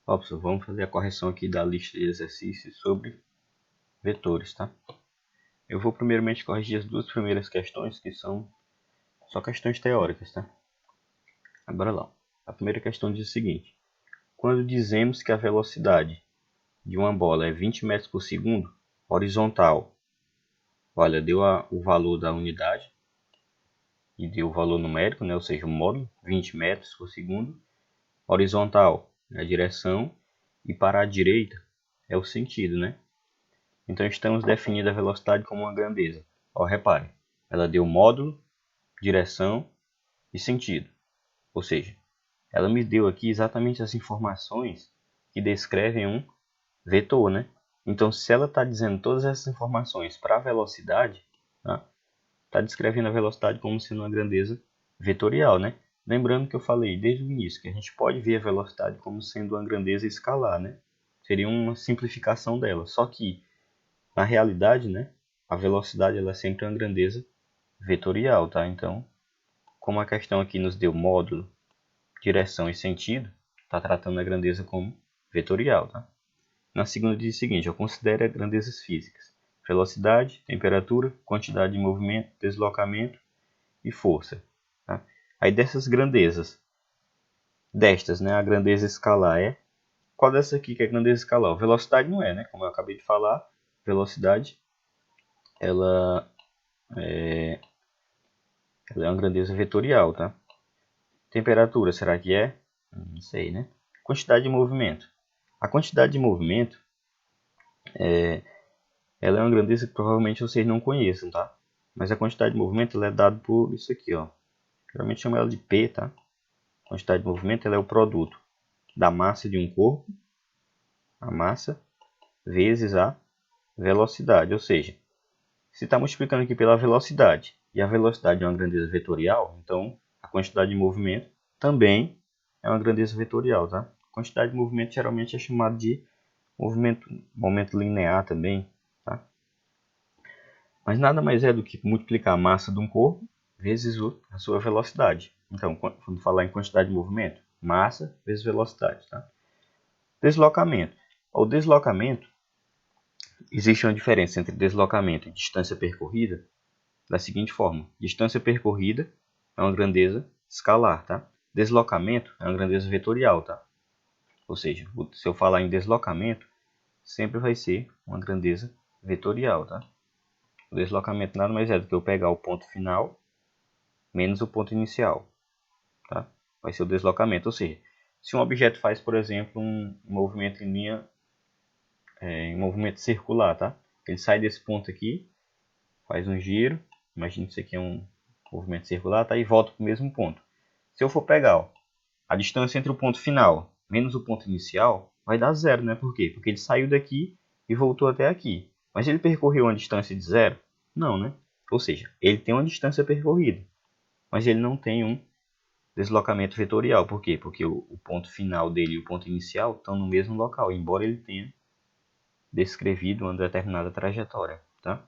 Ó, pessoal, vamos fazer a correção aqui da lista de exercícios sobre vetores, tá? Eu vou primeiramente corrigir as duas primeiras questões, que são só questões teóricas, tá? Agora lá. A primeira questão diz o seguinte: quando dizemos que a velocidade de uma bola é 20 metros por segundo, horizontal, olha, deu o valor da unidade e deu o valor numérico, né? Ou seja, o módulo, 20 metros por segundo. Horizontal é a direção e para a direita é o sentido, né? Então estamos definindo a velocidade como uma grandeza. Ó, repare, ela deu módulo, direção e sentido. Ou seja, ela me deu aqui exatamente as informações que descrevem um vetor, né? Então, se ela está dizendo todas essas informações para a velocidade, está descrevendo a velocidade como sendo uma grandeza vetorial, né? Lembrando que eu falei desde o início que a gente pode ver a velocidade como sendo uma grandeza escalar, né? Seria uma simplificação dela. Só que, na realidade, né, a velocidade ela é sempre uma grandeza vetorial, tá? Então, como a questão aqui nos deu módulo, direção e sentido, está tratando a grandeza como vetorial, tá? Na segunda diz o seguinte: eu considero grandezas físicas: velocidade, temperatura, quantidade de movimento, deslocamento e força. Tá? Aí dessas grandezas, né, a grandeza escalar é... Qual dessa aqui que é a grandeza escalar? Velocidade não é, né? Como eu acabei de falar, velocidade ela é uma grandeza vetorial, tá? Temperatura, será que é? Não sei, né? Quantidade de movimento. A quantidade de movimento, ela é uma grandeza que provavelmente vocês não conheçam, tá? Mas a quantidade de movimento ela é dada por isso aqui, ó. Geralmente chama ela de P, tá? A quantidade de movimento ela é o produto da massa de um corpo, a massa, vezes a velocidade. Ou seja, se está multiplicando aqui pela velocidade, e a velocidade é uma grandeza vetorial, então a quantidade de movimento também é uma grandeza vetorial, tá? A quantidade de movimento geralmente é chamada de momento linear também, tá? Mas nada mais é do que multiplicar a massa de um corpo vezes a sua velocidade. Então, quando falar em quantidade de movimento, massa vezes velocidade, tá? Deslocamento. O deslocamento, existe uma diferença entre deslocamento e distância percorrida da seguinte forma: distância percorrida é uma grandeza escalar, tá? Deslocamento é uma grandeza vetorial, tá? Ou seja, se eu falar em deslocamento, sempre vai ser uma grandeza vetorial, tá? O deslocamento nada mais é do que eu pegar o ponto final menos o ponto inicial, tá? Vai ser o deslocamento. Ou seja, se um objeto faz, por exemplo, um movimento em linha, em movimento circular, tá? Ele sai desse ponto aqui, faz um giro, imagine que isso aqui é um movimento circular, tá? E volta para o mesmo ponto. Se eu for pegar, ó, a distância entre o ponto final menos o ponto inicial, vai dar zero, né? Por quê? Porque ele saiu daqui e voltou até aqui. Mas ele percorreu uma distância de zero? Não, né? Ou seja, ele tem uma distância percorrida, mas ele não tem um deslocamento vetorial. Por quê? Porque o ponto final dele e o ponto inicial estão no mesmo local, embora ele tenha descrevido uma determinada trajetória, tá?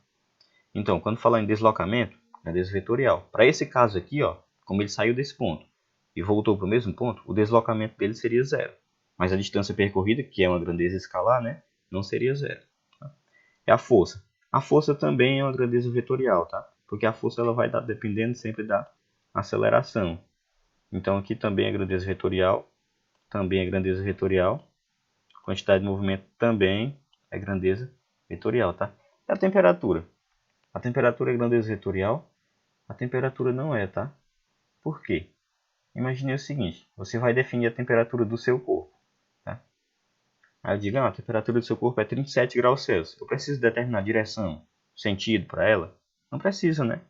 Então, quando falar em deslocamento, é desvetorial. Para esse caso aqui, ó, como ele saiu desse ponto e voltou para o mesmo ponto, o deslocamento dele seria zero. Mas a distância percorrida, que é uma grandeza escalar, né, não seria zero. Tá? É a força. A força também é uma grandeza vetorial, tá? Porque a força ela vai dar dependendo sempre da aceleração. Então aqui também é grandeza vetorial, também é grandeza vetorial. Quantidade de movimento também é grandeza vetorial, tá? E a temperatura? A temperatura é grandeza vetorial? A temperatura não é, tá? Por quê? Imagine o seguinte: você vai definir a temperatura do seu corpo, tá? Aí eu digo, a temperatura do seu corpo é 37 graus Celsius. Eu preciso determinar a direção, sentido para ela? Não precisa, né?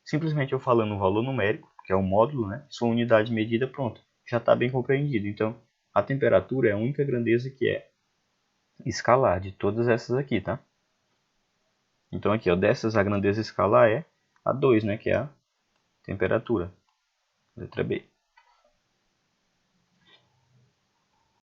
Simplesmente eu falando um valor numérico, que é o módulo, né? Sua unidade de medida, pronto. Já está bem compreendido. Então, a temperatura é a única grandeza que é escalar de todas essas aqui, tá? Então aqui, ó, dessas a grandeza escalar é a 2, né? Que é a temperatura. Letra B.